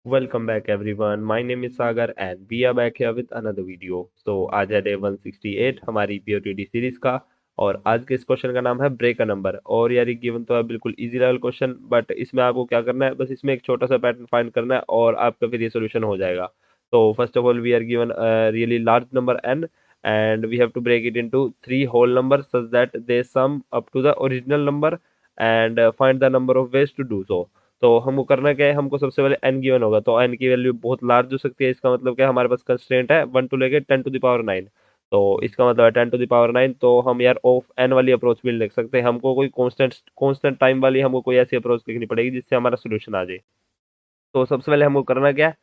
Welcome back everyone. My name is Sagar and we are back here with another video. So आज है day 168 हमारी POTD series का। और आज के इस क्वेश्चन का नाम है ब्रेक अ नंबर। और यार ये गिवन तो है बिल्कुल इजी लेवल क्वेश्चन, बट इसमें आपको क्या करना है, बस इसमें एक छोटा सा पैटर्न फाइंड करना है और आपका फिर ये सोल्यूशन हो जाएगा। तो first of all we are given really large number n and we have to break it into three whole numbers such that they sum up to the original number and find the number of ways to do so। तो हमको करना क्या है, हमको सबसे पहले n given होगा तो n की वैल्यू बहुत लार्ज हो सकती है। इसका मतलब क्या है, हमारे पास कंस्ट्रेंट है 1 टू लेके 10⁻9। तो इसका मतलब है 10⁻9। तो हम यार ऑफ n वाली अप्रोच भी लिख सकते हैं। हमको कोई कांस्टेंट कांस्टेंट टाइम वाली हमको कोई ऐसी अप्रोच लिखनी पड़ेगी जिससे हमारा सोल्यूशन आ जाए। तो सबसे पहले हमको करना क्या है,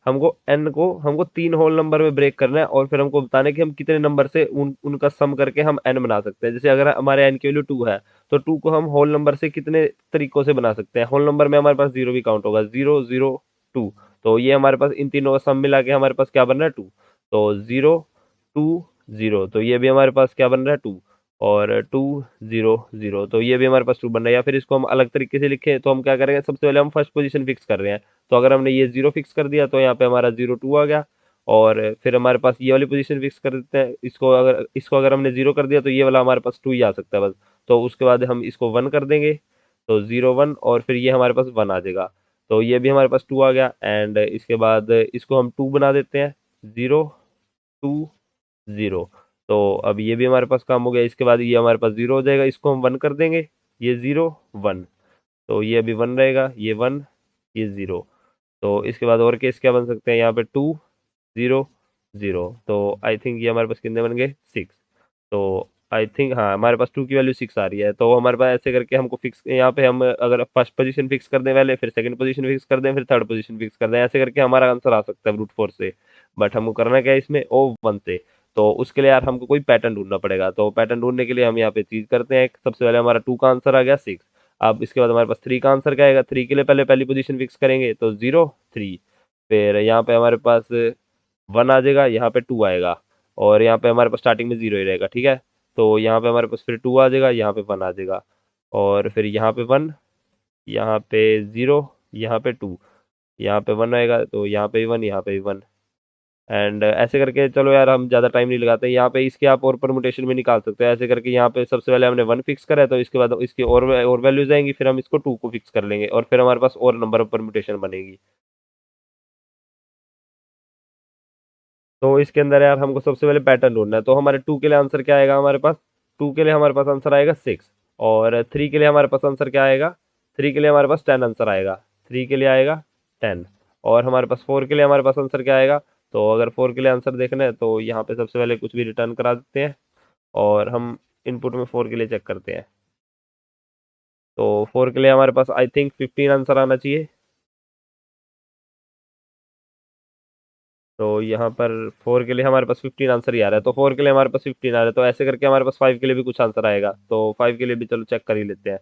हमको n को हमको तीन होल नंबर में ब्रेक करना है और फिर हमको बताना है कि हम कितने नंबर से उनका सम करके हम n बना सकते हैं। जैसे अगर हमारे n की वैल्यू 2 है तो 2 को हम होल नंबर से कितने तरीकों से बना सकते हैं। होल नंबर में हमारे पास जीरो भी काउंट होगा, 0 0 2। तो ये हमारे पास इन तीनों का सम मिला के हमारे पास क्या बन रहा है, 2। तो 0 2 0, तो ये भी हमारे पास क्या बन रहा है, 2। और 2 0 0, तो ये भी हमारे पास 2 बन रहा है। या फिर इसको हम अलग तरीके से लिखें तो हम क्या करेंगे, सबसे पहले हम फर्स्ट पोजीशन फिक्स कर रहे हैं। तो अगर हमने ये 0 फिक्स कर दिया तो यहाँ पे हमारा 0 2 आ गया। और फिर हमारे पास ये वाली पोजीशन फिक्स कर देते हैं। इसको अगर हमने 0 कर दिया तो ये वाला हमारे पास 2 ही आ सकता है बस। तो उसके बाद हम इसको 1 कर देंगे। तो 0 1 और फिर ये हमारे पास 1 आ जाएगा। तो ये भी हमारे पास 2 आ गया। एंड इसके बाद इसको हम 2 बना देते हैं, 0 2 0। तो अब ये भी हमारे पास काम हो गया। इसके बाद ये हमारे पास 0 हो जाएगा, इसको हम 1 कर देंगे, ये 0 1। तो ये अभी 1 रहेगा, ये 1 ये 0। तो इसके बाद और केस क्या बन सकते हैं, यहाँ पे 2 0 0। तो आई थिंक ये हमारे पास कितने बन गए, 6। तो आई थिंक हाँ, हमारे पास 2 की वैल्यू 6 आ रही है। तो हमारे पास ऐसे करके हमको फिक्स, यहाँ पे हम अगर फर्स्ट पोजीशन फिक्स कर दें पहले, फिर सेकंड पोजीशन फिक्स कर दें, फिर थर्ड पोजीशन फिक्स कर दें, ऐसे करके हमारा आंसर आ सकता है ब्रूट फोर्स से। बट हमको करना क्या है इसमें, ओ 1 से। तो उसके लिए यार हमको कोई पैटर्न ढूंढना पड़ेगा। तो पैटर्न ढूंढने के लिए हम यहाँ पे चीज करते हैं। सबसे पहले हमारा 2 का आंसर आ गया 6। अब इसके बाद हमारे पास 3 का आंसर क्या आएगा, 3 के लिए पहले पहली पोजीशन फिक्स करेंगे तो 0 3। फिर यहाँ पे हमारे पास 1 आ जाएगा, यहाँ पे 2 आएगा। और यहाँ पे हमारे पास स्टार्टिंग में 0 ही रहेगा, ठीक है। तो यहाँ पे हमारे पास फिर 2 आ जाएगा, यहाँ पे 1 आ जाएगा। और फिर यहाँ पे 1, यहाँ पे 0, यहाँ पे 2, यहाँ पे 1 आएगा। तो यहाँ पे भी 1, यहाँ पे भी 1। एंड ऐसे करके चलो यार हम ज़्यादा टाइम नहीं लगाते, यहाँ पे इसके आप और परमुटेशन में निकाल सकते हैं। ऐसे करके यहाँ पे सबसे पहले हमने 1 फिक्स करा है तो इसके बाद इसकी और वैल्यूज आएंगी, फिर हम इसको 2 को फिक्स कर लेंगे और फिर हमारे पास और नंबर ऑफ परमुटेशन बनेगी। तो इसके अंदर यार हमको सबसे पहले पैटर्न ढूंढना है। तो हमारे 2 के लिए आंसर क्या आएगा, हमारे पास 2 के लिए हमारे पास आंसर आएगा 6। और 3 के लिए हमारे पास आंसर क्या आएगा, 3 के लिए हमारे पास 10 आंसर आएगा। 3 के लिए आएगा 10। और हमारे पास 4 के लिए हमारे पास आंसर क्या आएगा। तो अगर 4 के लिए आंसर देखना है तो यहाँ पे सबसे पहले कुछ भी रिटर्न करा देते हैं और हम इनपुट में 4 के लिए चेक करते हैं। तो 4 के लिए हमारे पास आई थिंक 15 आंसर आना चाहिए। तो यहाँ पर 4 के लिए हमारे पास 15 आंसर ही आ रहा है। तो 4 के लिए हमारे पास 15 आ रहा है, तो ऐसे करके हमारे पास 5 के लिए भी कुछ आंसर आएगा। तो 5 के लिए भी चलो चेक कर ही लेते हैं।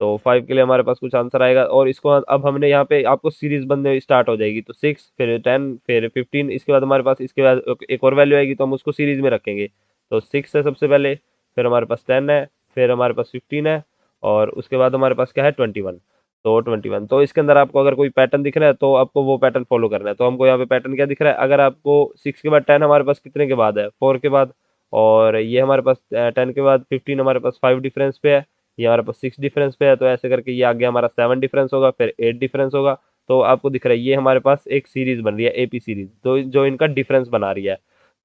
तो 5 के लिए हमारे पास कुछ आंसर आएगा और इसको अब हमने यहाँ पे आपको सीरीज बनने स्टार्ट हो जाएगी। तो 6 फिर 10 फिर 15, इसके बाद हमारे पास इसके बाद एक और वैल्यू आएगी तो हम उसको सीरीज में रखेंगे। तो 6 है सबसे पहले, फिर हमारे पास 10 है, फिर हमारे पास 15 है, और उसके बाद हमारे पास क्या है, 21। तो 21, तो इसके अंदर आपको अगर कोई पैटर्न दिख रहा है तो आपको वो पैटर्न फॉलो करना है। तो हमको यहाँ पे पैटर्न क्या दिख रहा है, अगर आपको 6 के बाद 10 हमारे पास कितने के बाद है, 4 के बाद। और ये हमारे पास 10 के बाद 15 हमारे पास 5 डिफरेंस पे है, ये हमारे पास 6 डिफरेंस पे है। तो ऐसे करके ये आगे हमारा 7 डिफरेंस होगा, फिर 8 डिफरेंस होगा। तो आपको दिख रहा है ये हमारे पास एक सीरीज बन रही है, एपी सीरीज, तो जो इनका डिफरेंस बना रही है।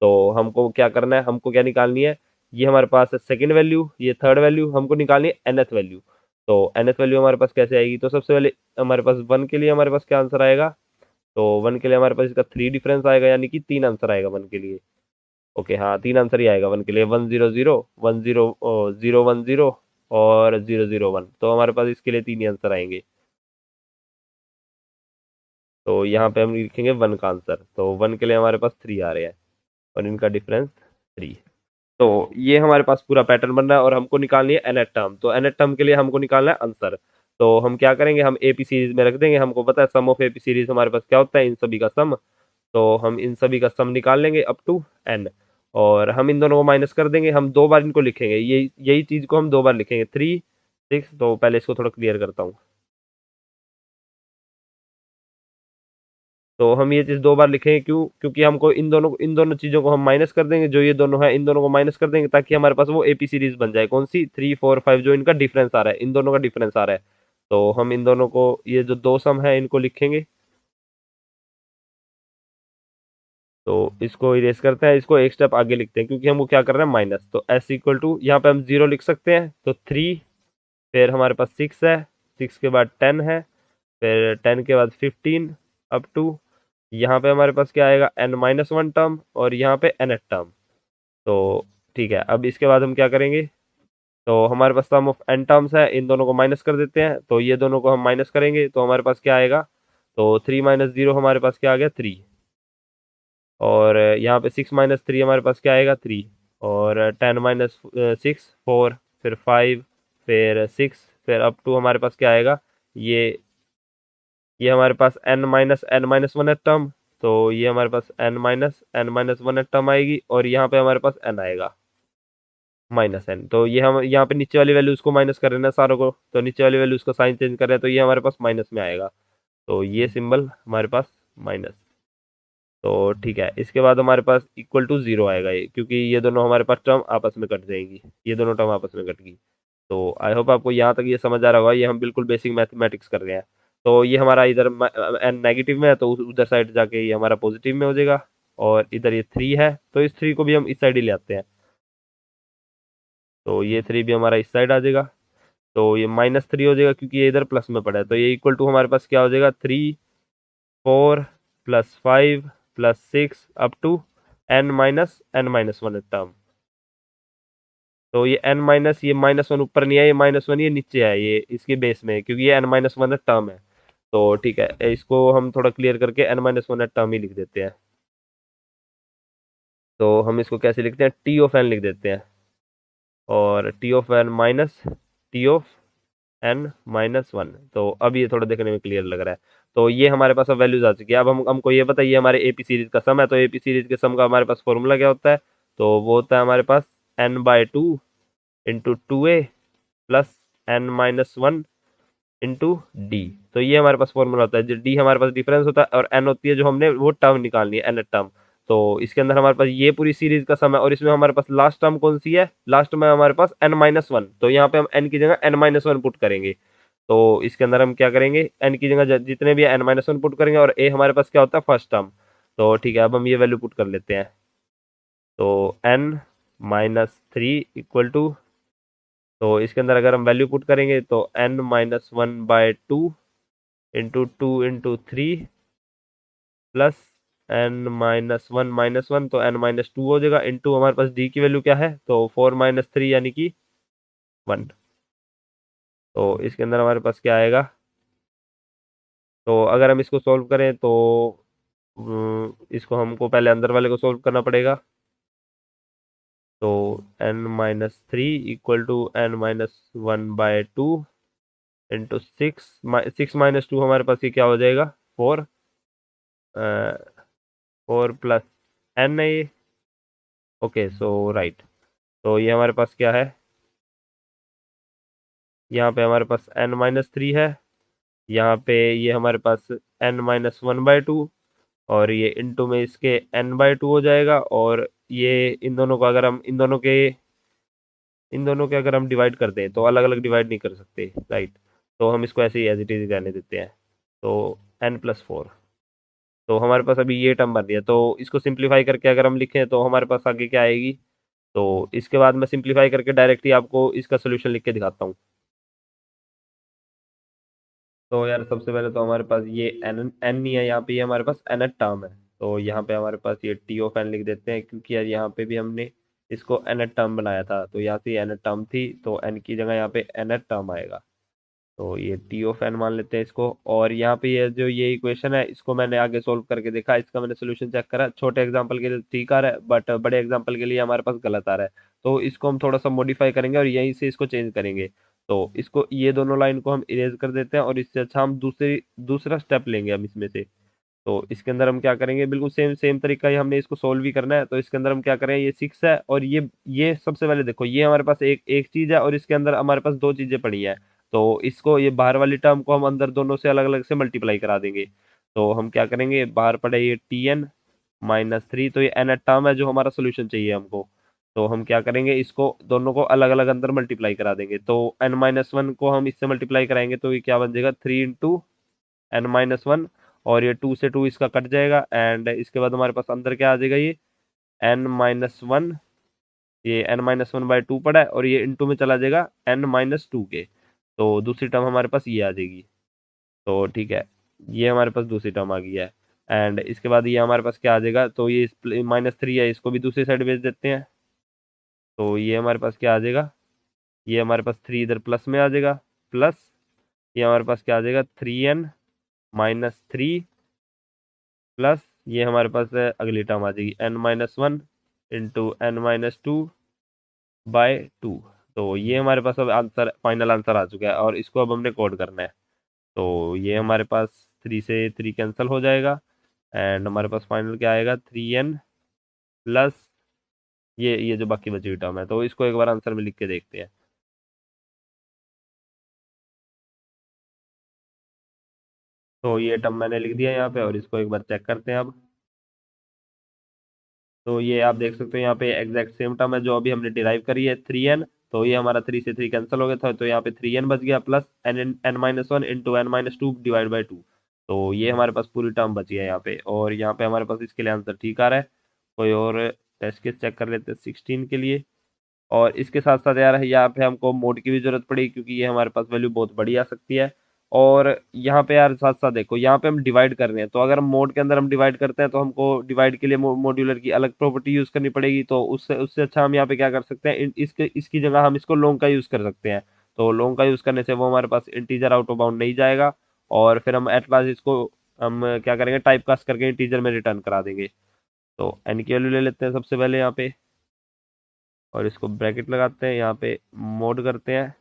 तो हमको क्या करना है, हमको क्या निकालनी है, ये हमारे पास है सेकेंड वैल्यू, ये थर्ड वैल्यू, हमको निकालनी है nth वैल्यू। तो nth वैल्यू हमारे पास कैसे आएगी, तो सबसे पहले हमारे पास 1 के लिए हमारे पास क्या आंसर आएगा। तो 1 के लिए हमारे पास इसका 3 डिफरेंस आएगा, यानी कि 3 आंसर आएगा 1 के लिए। ओके हाँ, 3 आंसर ही आएगा 1 के लिए, 1 0 0 1 0 0 1 0 और 0 0 1। तो हमारे पास इसके लिए 3 ही आंसर आएंगे। तो यहाँ पे हम लिखेंगे 1 का आंसर। तो 1 के लिए हमारे पास 3 आ रहे हैं और इनका डिफरेंस 3। तो ये हमारे पास पूरा पैटर्न बन रहा है और हमको निकालनी है nth टर्म। तो nth टर्म के लिए हमको निकालना है आंसर। तो हम क्या करेंगे, हम एपी सीरीज में रख देंगे। हमको पता है सम ऑफ एपी सीरीज हमारे पास क्या होता है, इन सभी का सम। तो हम इन सभी का सम निकाल लेंगे अप टू n। और हम इन दोनों को माइनस कर देंगे, हम दो बार इनको लिखेंगे, यही चीज को हम दो बार लिखेंगे, 3 6। तो पहले इसको थोड़ा क्लियर करता हूँ। तो हम ये चीज़ दो बार लिखेंगे, क्यों? क्योंकि हमको इन दोनों चीज़ों को हम माइनस कर देंगे, जो ये दोनों है इन दोनों को माइनस कर देंगे, ताकि हमारे पास वो एपी सीरीज बन जाए। कौन सी? 3 4 5, जो इनका डिफरेंस आ रहा है, इन दोनों का डिफरेंस आ रहा है। तो हम इन दोनों को, ये जो दो सम है इनको लिखेंगे। तो इसको इरेज करते हैं, इसको एक स्टेप आगे लिखते हैं, क्योंकि हमको क्या कर रहे हैं? माइनस। तो एस इक्वल टू, यहाँ पे हम 0 लिख सकते हैं, तो 3, फिर हमारे पास 6 है, 6 के बाद 10 है, फिर 10 के बाद 15 अप टू, यहाँ पे हमारे पास क्या आएगा? n-1 टर्म, और यहाँ पे nth टर्म। तो ठीक है, अब इसके बाद हम क्या करेंगे? तो हमारे पास सम ऑफ n टर्म्स है, इन दोनों को माइनस कर देते हैं। तो ये दोनों को हम माइनस करेंगे तो हमारे पास क्या आएगा? तो 3 - 0 हमारे पास क्या आ गया? 3। और यहाँ पे 6 - 3 हमारे पास क्या आएगा? 3। और 10 - 6 4, फिर 5, फिर 6, फिर अप टू हमारे पास क्या आएगा? ये ये हमारे पास n - 1 टर्म। तो ये हमारे पास n - 1 टर्म आएगी, और यहाँ पे हमारे पास n आएगा -n। तो ये हम यहाँ पे नीचे वाली वैल्यूज को माइनस कर रहे हैं ना सारों को, तो नीचे वाली वैल्यूज का साइन चेंज कर रहे हैं, तो ये हमारे पास माइनस में आएगा। तो ये सिंबल हमारे पास माइनस। तो ठीक है, इसके बाद हमारे पास इक्वल टू 0 आएगा ये, क्योंकि ये दोनों हमारे पास टर्म आपस में कट जाएंगी, ये दोनों टर्म आपस में कट गई। तो आई होप आपको यहाँ तक ये समझ आ रहा होगा, ये हम बिल्कुल बेसिक मैथमेटिक्स कर रहे हैं। तो ये हमारा इधर एन नेगेटिव में है, तो उधर साइड जाके ये हमारा पॉजिटिव में हो जाएगा। और इधर ये 3 है, तो इस 3 को भी हम इस साइड ही ले आते हैं। तो ये 3 भी हमारा इस साइड आ जाएगा। तो ये -3 हो जाएगा, क्योंकि ये इधर प्लस में पड़ा है। तो ये इक्वल टू हमारे पास क्या हो जाएगा? 3 4 + 5 + 6 अप टू n - 1 टर्म। तो ये ये -1 ऊपर नहीं है, ये -1 ये नीचे है, ये इसके बेस में है, क्योंकि ये n - 1 टर्म है। तो ठीक है, इसको हम थोड़ा क्लियर करके n - 1 टर्म ही लिख देते हैं। तो हम इसको कैसे लिखते हैं? टी ऑफ एन लिख देते हैं, और T of N minus T of n - 1। तो अब ये थोड़ा देखने में क्लियर लग रहा है। तो ये हमारे पास अब वैल्यूज आ चुकी है। अब हम हमको ये बताइए, हमारे एपी सीरीज का सम है, तो एपी सीरीज के सम का हमारे पास फॉर्मूला क्या होता है? तो वो होता है हमारे पास n/2 into 2a plus n - 1 into D. तो ये हमारे पास फॉर्मूला होता है, जो डी हमारे पास डिफरेंस होता है, और एन होती है जो हमने वो टर्म निकालनी है, एन टर्म। तो इसके अंदर हमारे पास ये पूरी सीरीज का सम है, और इसमें हमारे पास लास्ट टर्म कौन सी है? लास्ट में हमारे पास n - 1। तो यहाँ पे हम n की जगह n - 1 पुट करेंगे। तो इसके अंदर हम क्या करेंगे? n की जगह जितने भी n - 1 पुट करेंगे, और a हमारे पास क्या होता है? First term. तो ठीक है, अब हम ये वैल्यू पुट कर लेते हैं। तो n - 3 इक्वल टू, तो इसके अंदर अगर हम वैल्यू पुट करेंगे तो n - 1/2 into 2 into 3 plus n - 1 तो n - 2 हो जाएगा, इंटू हमारे पास d की वैल्यू क्या है? तो 4 - 3 यानी कि 1। तो इसके अंदर हमारे पास क्या आएगा? तो अगर हम इसको सॉल्व करें तो इसको हमको पहले अंदर वाले को सॉल्व करना पड़ेगा। तो n - 3 equal to n - 1/2 into 6। 6 - 2 हमारे पास ये क्या हो जाएगा? 4। 4 प्लस n है ये। ओके, सो राइट। तो ये हमारे पास क्या है? यहाँ पे हमारे पास n - 3 है, यहाँ पे ये हमारे पास n - 1/2, और ये इनटू में इसके n/2 हो जाएगा। और ये इन दोनों के अगर हम डिवाइड कर दें, तो अलग अलग डिवाइड नहीं कर सकते, राइट? तो हम इसको ऐसे ही एज इट इज रहने देते हैं। तो n+4। तो हमारे पास अभी ये टर्म बन रही है, तो इसको सिंप्लीफाई करके अगर हम लिखें तो हमारे पास आगे क्या आएगी? तो इसके बाद मैं सिंप्लीफाई करके डायरेक्टली आपको इसका सोल्यूशन लिख के दिखाता हूँ। तो यार सबसे पहले तो हमारे पास ये एन एन नहीं है, यहाँ पे ये हमारे पास एन टर्म है। तो यहाँ पे हमारे पास ये टी ऑफ एन लिख देते हैं, क्योंकि यार यहाँ पे भी हमने इसको एन टर्म बनाया था, तो यहाँ से एन टर्म थी, तो एन की जगह यहाँ पे एन टर्म आएगा। तो ये टी ऑफ एन मान लेते हैं इसको। और यहाँ पे ये इक्वेशन है, इसको मैंने आगे सोल्व करके देखा, इसका मैंने सोल्यूशन चेक करा। छोटे एग्जांपल के लिए ठीक आ रहा है, बट बड़े एग्जांपल के लिए हमारे पास गलत आ रहा है। तो इसको हम थोड़ा सा मॉडिफाई करेंगे, और यहीं से इसको चेंज करेंगे। तो इसको, ये दोनों लाइन को हम इरेज कर देते हैं, और इससे अच्छा हम दूसरा स्टेप लेंगे हम इसमें से। तो इसके अंदर हम क्या करेंगे? बिल्कुल सेम सेम तरीका ही हमने इसको सोल्व भी करना है। तो इसके अंदर हम क्या करें? ये 6 है, और ये सबसे पहले देखो, ये हमारे पास एक एक चीज है, और इसके अंदर हमारे पास दो चीजें पड़ी है। तो इसको, ये बाहर वाली टर्म को हम अंदर दोनों से अलग अलग से मल्टीप्लाई करा देंगे। तो हम क्या करेंगे, बाहर पड़े ये Tn-3, तो ये n टर्म है जो हमारा सोल्यूशन चाहिए हमको। तो हम क्या करेंगे, इसको दोनों को अलग अलग अंदर मल्टीप्लाई करा देंगे। तो n-1 को हम इससे मल्टीप्लाई कराएंगे तो ये क्या बन जाएगा, 3 × n-1, और ये 2 से 2 इसका कट जाएगा। एंड इसके बाद हमारे पास अंदर क्या आ जाएगा, ये n-1, ये n-1/2 पड़ा है, और ये इंटू में चला जाएगा n-2 के। तो दूसरी टर्म हमारे पास ये आ जाएगी। तो ठीक है, ये हमारे पास दूसरी टर्म आ गई है। एंड इसके बाद ये हमारे पास क्या आ जाएगा, तो ये -3 है, इसको भी दूसरी साइड भेज देते हैं। तो ये हमारे पास क्या आ जाएगा, ये हमारे पास 3 इधर प्लस में आ जाएगा, प्लस ये हमारे पास क्या आ जाएगा, 3n-3, प्लस ये हमारे पास अगली टर्म आ जाएगी n-1 इंटू n-2/2। तो ये हमारे पास अब आंसर, फाइनल आंसर आ चुका है, और इसको अब हमने कोड करना है। तो ये हमारे पास 3 से 3 कैंसिल हो जाएगा, एंड हमारे पास फाइनल क्या आएगा, 3n प्लस ये जो बाकी बची हुई टर्म है। तो इसको एक बार आंसर में लिख के देखते हैं। तो ये टर्म मैंने लिख दिया यहाँ पे, और इसको एक बार चेक करते हैं अब। तो ये आप देख सकते हो यहाँ पे एग्जैक्ट सेम टर्म है जो अभी हमने डिराइव करी है, 3n। तो ये हमारा 3 से 3 कैंसिल हो गया था, तो यहाँ पे 3n बच गया, प्लस n-1 इंटू n-2/2। तो ये हमारे पास पूरी टर्म बची है यहाँ पे, और यहाँ पे हमारे पास इसके लिए आंसर ठीक आ रहा है। कोई और टेस्ट केस चेक कर लेते हैं 16 के लिए। और इसके साथ साथ यार यहाँ पे हमको मोड की भी जरूरत पड़ी, क्योंकि ये हमारे पास वैल्यू बहुत बड़ी आ सकती है। और यहाँ पे यार साथ साथ देखो, यहाँ पे हम डिवाइड कर रहे हैं, तो अगर हम मोड के अंदर हम डिवाइड करते हैं तो हमको डिवाइड के लिए मॉड्यूलर की अलग प्रॉपर्टी यूज करनी पड़ेगी। तो उससे उससे अच्छा हम यहाँ पे क्या कर सकते हैं, इसके इसकी जगह हम इसको लॉन्ग का यूज कर सकते हैं। तो लॉन्ग का यूज करने से वो हमारे पास इंटीजर आउट ऑफ बाउंड नहीं जाएगा, और फिर हम एट लास्ट इसको हम क्या करेंगे, टाइप कास्ट करके इंटीजर में रिटर्न करा देंगे। तो एन की वैल्यू ले लेते हैं सबसे पहले यहाँ पे, और इसको ब्रैकेट लगाते हैं, यहाँ पे मोड करते हैं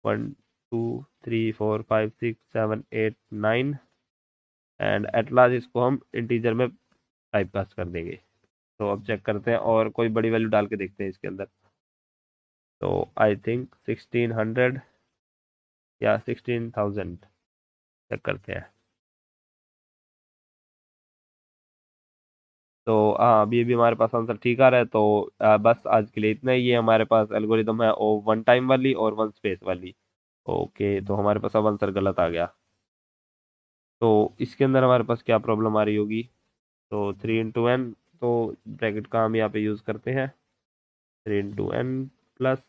1 2 3 4 5 6 7 8 9, एंड एट लास्ट इसको हम इंटीजर में टाइप कास्ट कर देंगे। तो अब चेक करते हैं, और कोई बड़ी वैल्यू डाल के देखते हैं इसके अंदर। तो आई थिंक 1600 या 16,000, चेक करते हैं। तो हाँ, अभी अभी हमारे पास आंसर ठीक आ रहा है। तो बस आज के लिए इतना ही। ये हमारे पास एल्गोरिदम है, ओ वन टाइम वाली और वन स्पेस वाली। ओके, तो हमारे पास अब आंसर गलत आ गया। तो इसके अंदर हमारे पास क्या प्रॉब्लम आ रही होगी, तो 3 × n, तो ब्रैकेट का हम यहाँ पे यूज़ करते हैं, 3 × n प्लस,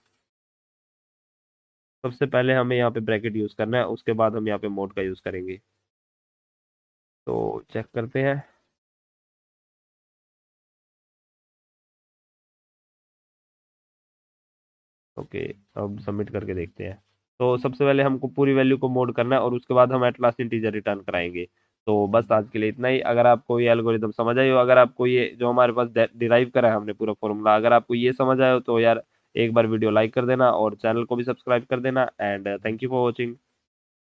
सबसे पहले हमें यहाँ पे ब्रैकेट यूज़ करना है, उसके बाद हम यहाँ पे मोड का यूज़ करेंगे। तो चेक करते हैं। ओके, अब सबमिट करके देखते हैं। तो सबसे पहले हमको पूरी वैल्यू को मोड करना है, और उसके बाद हम एट लास्ट इंटीजर रिटर्न कराएंगे। तो बस आज के लिए इतना ही। अगर आपको ये एल्गोरिदम समझ आई हो, अगर आपको ये जो हमारे पास डिराइव करा है हमने पूरा फॉर्मूला, अगर आपको ये समझ आया हो, तो यार एक बार वीडियो लाइक कर देना, और चैनल को भी सब्सक्राइब कर देना। And thank you for watching.